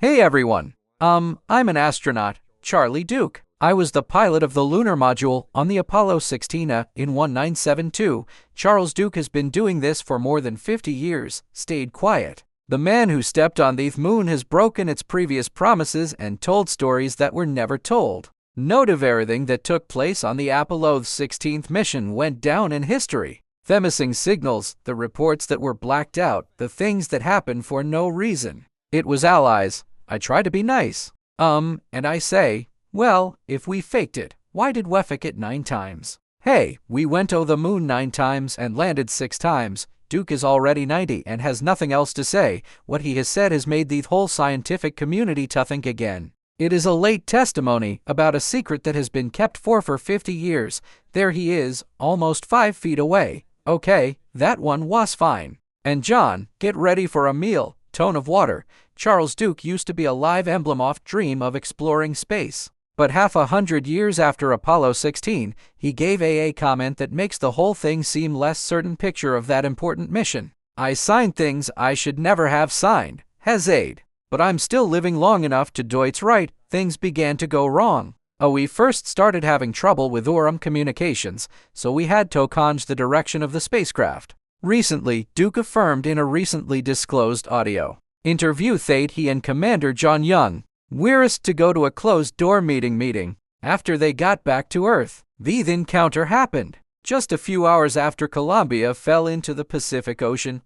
Hey everyone. I'm an astronaut, Charlie Duke. I was the pilot of the Lunar module on the Apollo 16 in 1972. Charles Duke has been doing this for more than 50 years, stayed quiet. The man who stepped on the moon has broken its previous promises and told stories that were never told. Note of everything that took place on the Apollo 16 mission went down in history. The missing signals, the reports that were blacked out, the things that happened for no reason. It was allies. I try to be nice. And I say, well, if we faked it, why did we fake it 9 times? Hey, we went to the moon 9 times and landed 6 times. Duke is already 90 and has nothing else to say. What he has said has made the whole scientific community to think again. It is a late testimony about a secret that has been kept for 50 years. There he is, almost 5 feet away. Okay, that one was fine. And John, get ready for a meal. Tone of water. Charles Duke used to be a live emblem of dream of exploring space. But half a hundred years after Apollo 16, he gave a comment that makes the whole thing seem less certain picture of that important mission. I signed things I should never have signed. Hazade. But I'm still living long enough to do it's right. Things began to go wrong. We first started having trouble with communications, so we had to change the direction of the spacecraft. Recently, Duke affirmed in a recently disclosed audio interview that he and Commander John Young were asked to go to a closed-door meeting. After they got back to Earth, the encounter happened just a few hours after Columbia fell into the Pacific Ocean,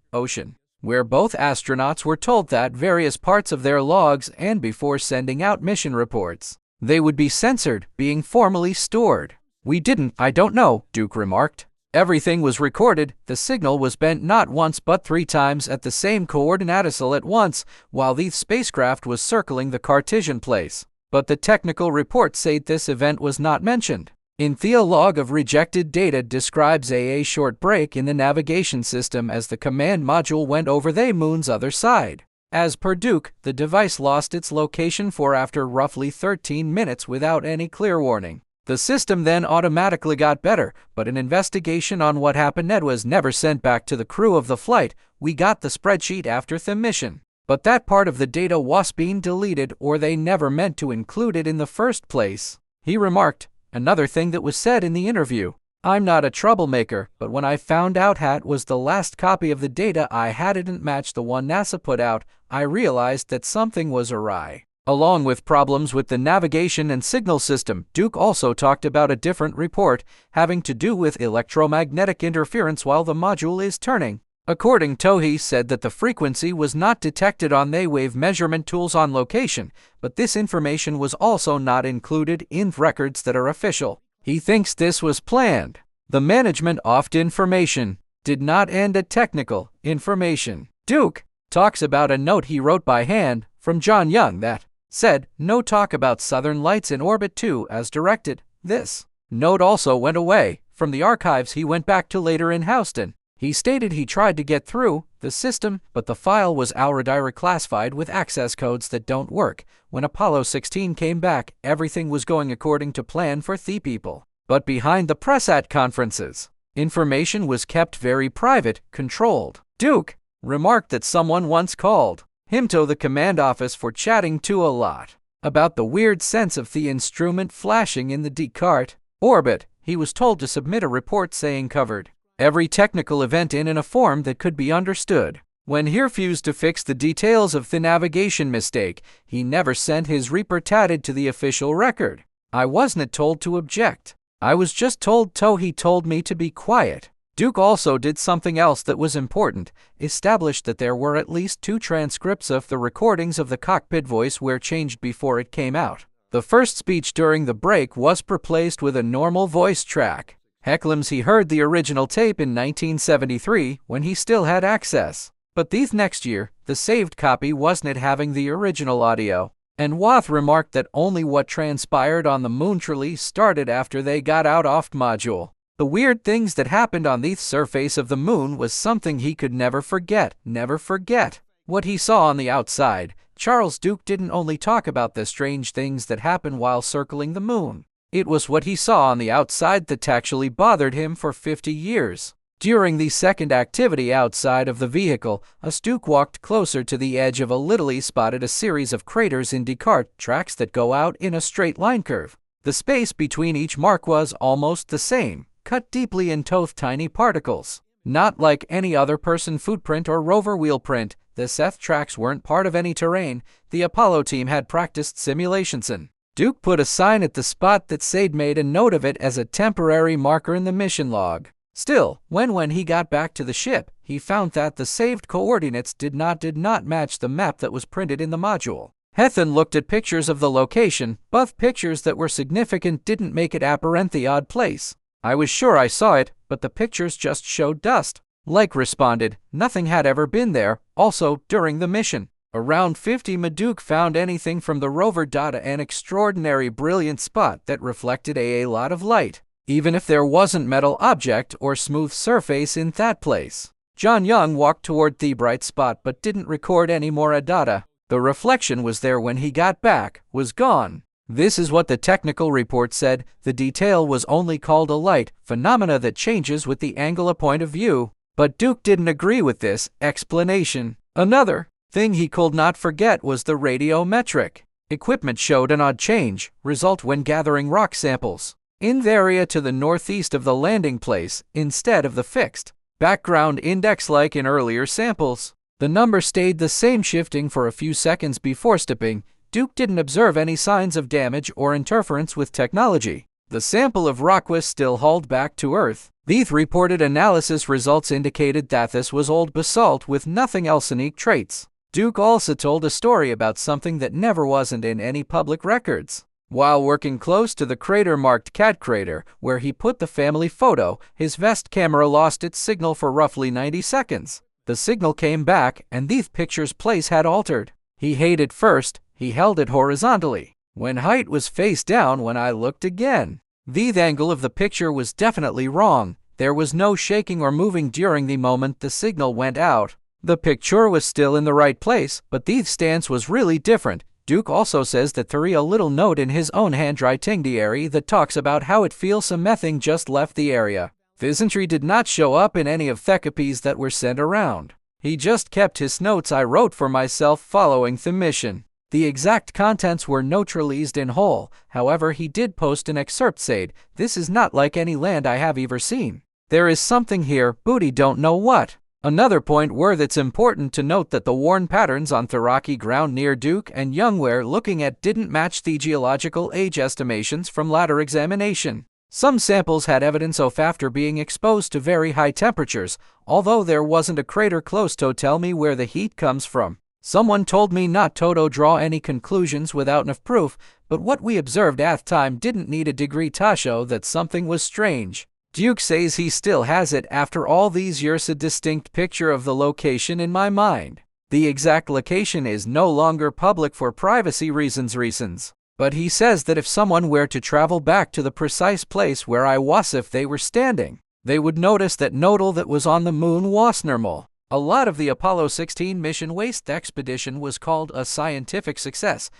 where both astronauts were told that various parts of their logs and before sending out mission reports, they would be censored, being formally stored. I don't know, Duke remarked. Everything was recorded. The signal was bent not once but 3 times at the same coordinates at once while the spacecraft was circling the Cartesian place. But the technical report said this event was not mentioned. In the log of rejected data describes a short break in the navigation system as the command module went over the moon's other side. As per Duke, the device lost its location after roughly 13 minutes without any clear warning. The system then automatically got better, but an investigation on what happened was never sent back to the crew of the flight. We got the spreadsheet after the mission, but that part of the data was being deleted or they never meant to include it in the first place, he remarked. Another thing that was said in the interview, I'm not a troublemaker, but when I found out that was the last copy of the data I had didn't match the one NASA put out, I realized that something was awry. Along with problems with the navigation and signal system, Duke also talked about a different report having to do with electromagnetic interference while the module is turning. According to he said that the frequency was not detected on the wave measurement tools on location, but this information was also not included in records that are official. He thinks this was planned. The management of information did not end at technical information. Duke talks about a note he wrote by hand from John Young that said, no talk about Southern Lights in orbit 2 as directed. This note also went away from the archives he went back to later in Houston. He stated he tried to get through the system, but the file was already reclassified with access codes that don't work. When Apollo 16 came back, everything was going according to plan for the people. But behind the press at conferences, information was kept very private, controlled. Duke remarked that someone once called him to the command office for chatting too a lot about the weird sense of the instrument flashing in the Descartes orbit. He was told to submit a report saying covered every technical event in a form that could be understood. When he refused to fix the details of the navigation mistake, he never sent his report added to the official record. I wasn't told to object. I was just told to. He told me to be quiet. Duke also did something else that was important, established that there were at least 2 transcripts of the recordings of the cockpit voice were changed before it came out. The first speech during the break was replaced with a normal voice track. Hecklems he heard the original tape in 1973 when he still had access. But these next year, the saved copy wasn't having the original audio. And Wath remarked that only what transpired on the moon truly started after they got out off module. The weird things that happened on the surface of the moon was something he could never forget. What he saw on the outside. Charles Duke didn't only talk about the strange things that happened while circling the moon. It was what he saw on the outside that actually bothered him for 50 years. During the second activity outside of the vehicle, Duke walked closer to the edge of a Little spotted a series of craters in Descartes tracks that go out in a straight line curve. The space between each mark was almost the same, cut deeply into tiny particles. Not like any other person footprint or rover wheel print, the Seth tracks weren't part of any terrain. The Apollo team had practiced simulations in. Duke put a sign at the spot that said made a note of it as a temporary marker in the mission log. Still, when he got back to the ship, he found that the saved coordinates did not match the map that was printed in the module. Hethan looked at pictures of the location, but pictures that were significant didn't make it apparent the odd place. I was sure I saw it, but the pictures just showed dust. Like responded, nothing had ever been there, also during the mission. Around 50 Duke found anything from the rover data an extraordinary brilliant spot that reflected a lot of light, even if there wasn't metal object or smooth surface in that place. John Young walked toward the bright spot but didn't record any more data. The reflection was there when he got back, was gone. This is what the technical report said. The detail was only called a light phenomena that changes with the angle of point of view. But Duke didn't agree with this explanation. Another thing he could not forget was the radiometric equipment showed an odd change result when gathering rock samples in the area to the northeast of the landing place instead of the fixed background index like in earlier samples. The number stayed the same, shifting for a few seconds before stopping. Duke didn't observe any signs of damage or interference with technology. The sample of rock was still hauled back to Earth. These reported analysis results indicated that this was old basalt with nothing else unique traits. Duke also told a story about something that never wasn't in any public records. While working close to the crater marked Cat Crater, where he put the family photo, his vest camera lost its signal for roughly 90 seconds. The signal came back, and the picture's place had altered. He hated first, he held it horizontally. When height was face down when I looked again. The angle of the picture was definitely wrong. There was no shaking or moving during the moment the signal went out. The picture was still in the right place, but the stance was really different. Duke also says that there is a little note in his own handwriting diary that talks about how it feels some methane just left the area. This entry did not show up in any of the copies that were sent around. He just kept his notes I wrote for myself following the mission. The exact contents were neutralized in whole, however he did post an excerpt saying, "This is not like any land I have ever seen. There is something here, booty don't know what." Another point where that's important to note that the worn patterns on the rocky ground near Duke and Young were looking at didn't match the geological age estimations from later examination. Some samples had evidence of after being exposed to very high temperatures, although there wasn't a crater close to tell me where the heat comes from. Someone told me not to draw any conclusions without enough proof, but what we observed at the time didn't need a degree to show that something was strange. Duke says he still has it after all these years, a distinct picture of the location in my mind. The exact location is no longer public for privacy reasons. But he says that if someone were to travel back to the precise place where I was if they were standing, they would notice that nodal that was on the moon was normal. A lot of the Apollo 16 mission waste expedition was called a scientific success.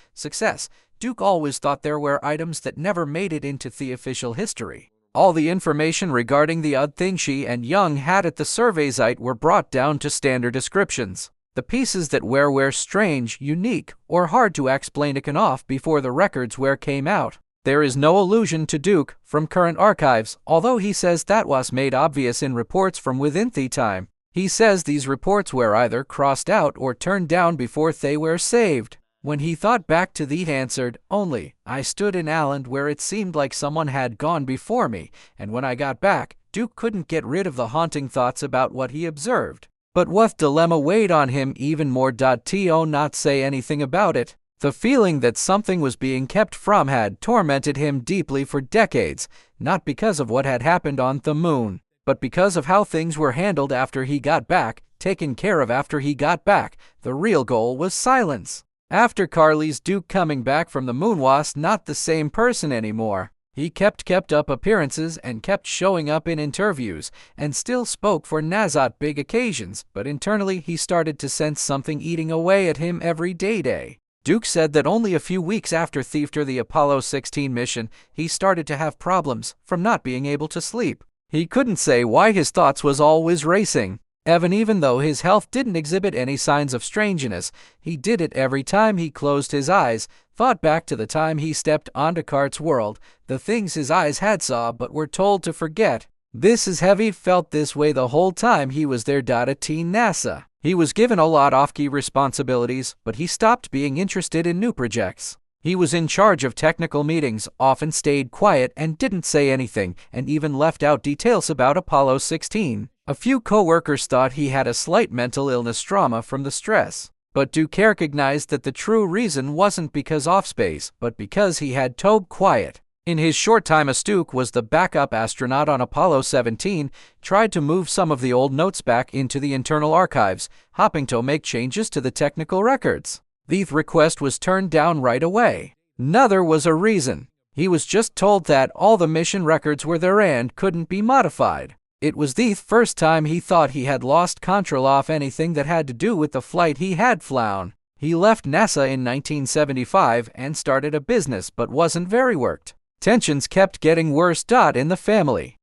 Duke always thought there were items that never made it into the official history. All the information regarding the odd thing she and Young had at the survey site were brought down to standard descriptions. The pieces that were strange, unique, or hard to explain taken off before the records came out. There is no allusion to Duke from current archives, although he says that was made obvious in reports from within the time. He says these reports were either crossed out or turned down before they were saved. When he thought back to the answered, only, I stood in Island where it seemed like someone had gone before me, and when I got back, Duke couldn't get rid of the haunting thoughts about what he observed. But what dilemma weighed on him even more? To not say anything about it. The feeling that something was being kept from had tormented him deeply for decades, not because of what had happened on the moon, but because of how things were handled after he got back, taken care of after he got back. The real goal was silence. After Carly's Duke coming back from the moon was not the same person anymore. He kept up appearances and kept showing up in interviews and still spoke for NASA at big occasions, but internally he started to sense something eating away at him every day. Duke said that only a few weeks after the Apollo 16 mission, he started to have problems from not being able to sleep. He couldn't say why his thoughts was always racing. Even though his health didn't exhibit any signs of strangeness, he did it every time he closed his eyes, thought back to the time he stepped onto Cart's world, the things his eyes had saw but were told to forget. This is heavy, felt this way the whole time he was there. At Teen NASA. He was given a lot of key responsibilities, but he stopped being interested in new projects. He was in charge of technical meetings, often stayed quiet and didn't say anything, and even left out details about Apollo 16. A few co-workers thought he had a slight mental illness trauma from the stress. But Duke recognized that the true reason wasn't because off space, but because he had to be quiet. In his short time as Duke was the backup astronaut on Apollo 17, tried to move some of the old notes back into the internal archives, hoping to make changes to the technical records. The request was turned down right away. Neither was a reason. He was just told that all the mission records were there and couldn't be modified. It was the first time he thought he had lost control of anything that had to do with the flight he had flown. He left NASA in 1975 and started a business but wasn't very worked. Tensions kept getting worse. In the family.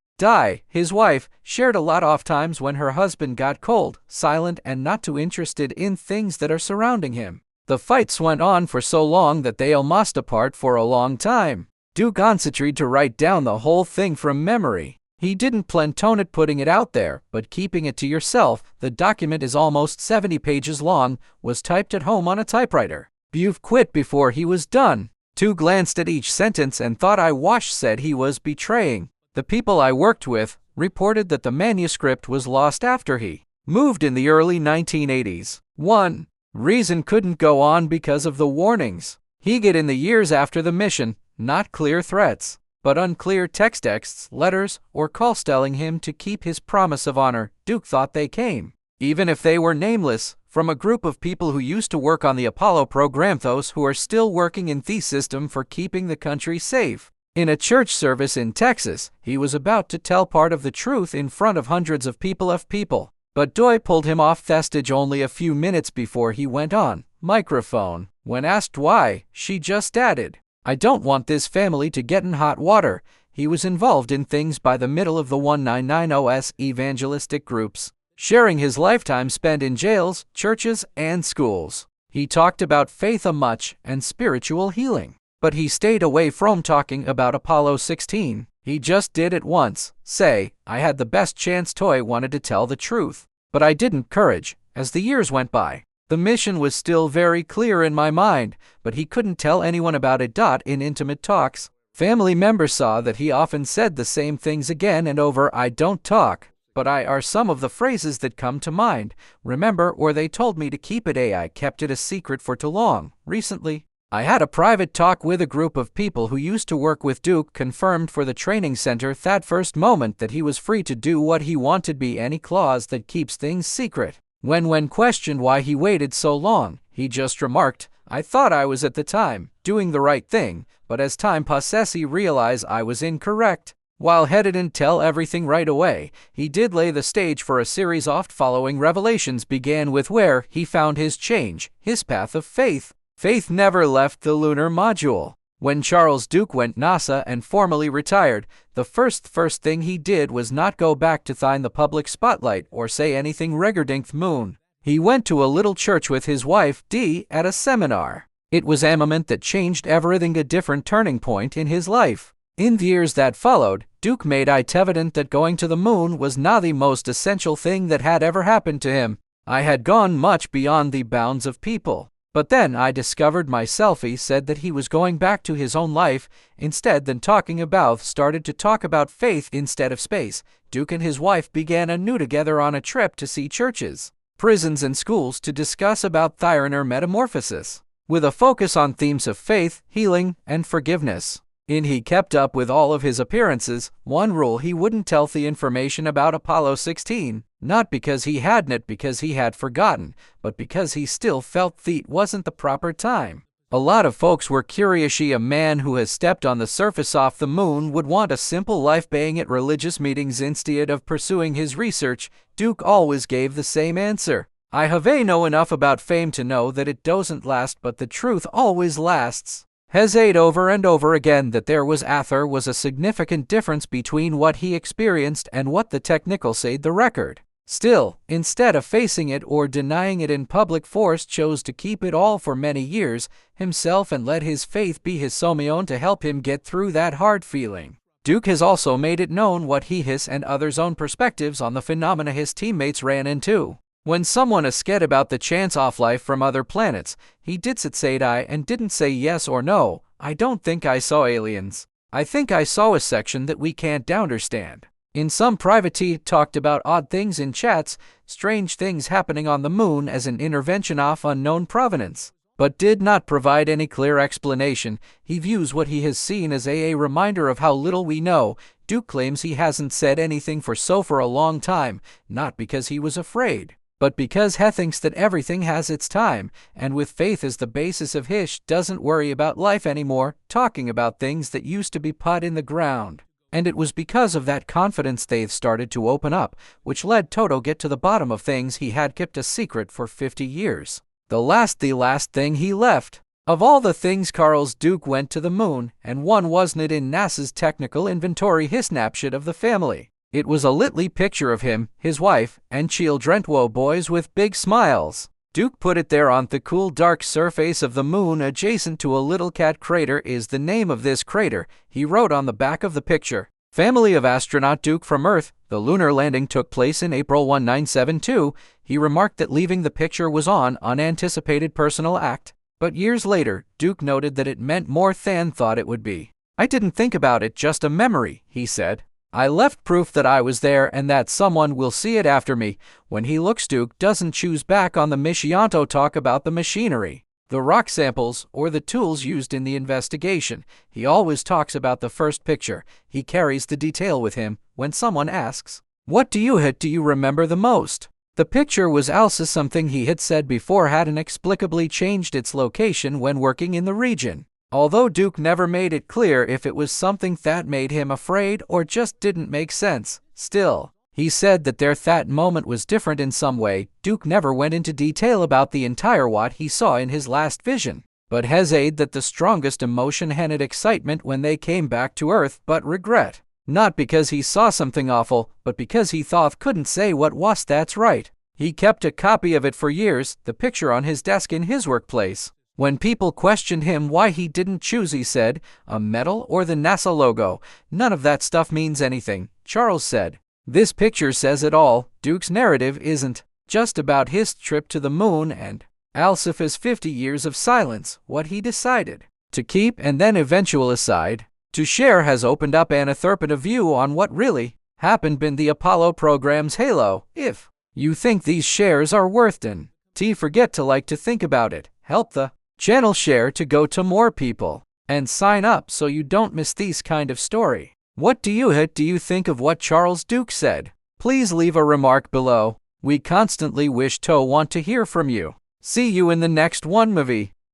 His wife, shared a lot of times when her husband got cold, silent and not too interested in things that are surrounding him. The fights went on for so long that they almost apart for a long time. Duke concentrated to write down the whole thing from memory. He didn't plan on it putting it out there, but keeping it to yourself. The document is almost 70 pages long, was typed at home on a typewriter. You've quit before he was done. Duke glanced at each sentence and thought I said he was betraying. The people I worked with reported that the manuscript was lost after he moved in the early 1980s. 1. Reason couldn't go on because of the warnings he got in the years after the mission, not clear threats, but unclear texts, letters, or calls telling him to keep his promise of honor. Duke thought they came, even if they were nameless, from a group of people who used to work on the Apollo program, those who are still working in the system for keeping the country safe. In a church service in Texas, he was about to tell part of the truth in front of hundreds of people, but Doi pulled him off the stage only a few minutes before he went on microphone. When asked why, she just added, "I don't want this family to get in hot water." He was involved in things by the middle of the 1990s evangelistic groups, sharing his lifetime spent in jails, churches, and schools. He talked about faith much and spiritual healing, but he stayed away from talking about Apollo 16. He just did it once, say, "I had the best chance. Toy wanted to tell the truth, but I didn't courage." As the years went by, the mission was still very clear in my mind, but he couldn't tell anyone about it. In intimate talks, family members saw that he often said the same things again and over. "I don't talk, but I are some of the phrases that come to mind. Remember, or they told me to keep it. I kept it a secret for too long. Recently, I had a private talk with a group of people who used to work with Duke, confirmed for the training center that first moment that he was free to do what he wanted. Be any clause that keeps things secret. When questioned why he waited so long, he just remarked, "I thought I was at the time doing the right thing, but as time passes he realized I was incorrect." While he didn't tell everything right away, he did lay the stage for a series of following revelations. Began with where he found his change, his path of faith. Faith never left the lunar module. When Charles Duke went NASA and formally retired, the first thing he did was not go back to find the public spotlight or say anything regarding the moon. He went to a little church with his wife, Dee, at a seminar. It was a moment that changed everything, a different turning point in his life. In the years that followed, Duke made it evident that going to the moon was not the most essential thing that had ever happened to him. "I had gone much beyond the bounds of people. But then I discovered myself." He said that he was going back to his own life. Instead than talking about, started to talk about faith instead of space. Duke and his wife began anew together on a trip to see churches, prisons, and schools to discuss about the inner metamorphosis, with a focus on themes of faith, healing, and forgiveness. He kept up with all of his appearances. One rule: he wouldn't tell the information about Apollo 16, not because he hadn't, because he had forgotten, but because he still felt it wasn't the proper time. A lot of folks were curious. A man who has stepped on the surface off the moon would want a simple life, being at religious meetings instead of pursuing his research. Duke always gave the same answer: "I have know enough about fame to know that it doesn't last, but the truth always lasts." Has said over and over again that there was a significant difference between what he experienced and what the technical said the record. Still, instead of facing it or denying it in public, Forrest chose to keep it all for many years himself and let his faith be his somion to help him get through that hard feeling. Duke has also made it known what his and others' own perspectives on the phenomena his teammates ran into. When someone asked about the chance of life from other planets, he did say I and didn't say yes or no. I don't think I saw aliens. I think I saw a section that we can't understand. In some private he talked about odd things in chats, strange things happening on the moon as an intervention of unknown provenance, but did not provide any clear explanation. He views what he has seen as a reminder of how little we know. Duke claims he hasn't said anything for a long time, not because he was afraid, but because he thinks that everything has its time, and with faith as the basis of his, doesn't worry about life anymore, talking about things that used to be put in the ground. And it was because of that confidence they've started to open up, which led Toto get to the bottom of things he had kept a secret for 50 years. The last thing he left. Of all the things Carl's Duke went to the moon, and one wasn't it in NASA's technical inventory his snapshot of the family. It was a little picture of him, his wife, and children, boys with big smiles. Duke put it there on the cool dark surface of the moon adjacent to a little cat crater is the name of this crater. He wrote on the back of the picture, "Family of astronaut Duke from Earth." The lunar landing took place in April 1972. He remarked that leaving the picture was an unanticipated personal act. But years later, Duke noted that it meant more than thought it would be. "I didn't think about it, just a memory," he said. "I left proof that I was there and that someone will see it after me." When he looks, Duke doesn't choose back on the mission to talk about the machinery, the rock samples, or the tools used in the investigation. He always talks about the first picture. He carries the detail with him. When someone asks, "What do you remember the most?" The picture was also something he had said before had inexplicably changed its location when working in the region. Although Duke never made it clear if it was something that made him afraid or just didn't make sense. Still, he said that that moment was different in some way. Duke never went into detail about the entire what he saw in his last vision, but has said that the strongest emotion had excitement when they came back to Earth, but regret. Not because he saw something awful, but because he thought couldn't say what was. That's right. He kept a copy of it for years, the picture on his desk in his workplace. When people questioned him why he didn't choose, he said, a medal or the NASA logo. "None of that stuff means anything," Charles said. "This picture says it all." Duke's narrative isn't just about his trip to the moon and Alciph's 50 years of silence, what he decided to keep and then eventually decide to share has opened up an interpretive view on what really happened in the Apollo program's halo. If you think these shares are worth it, forget to think about it. Help the channel share to go to more people, and sign up so you don't miss these kind of story. What do you think of what Charles Duke said? Please leave a remark below. We constantly want to hear from you. See you in the next one movie.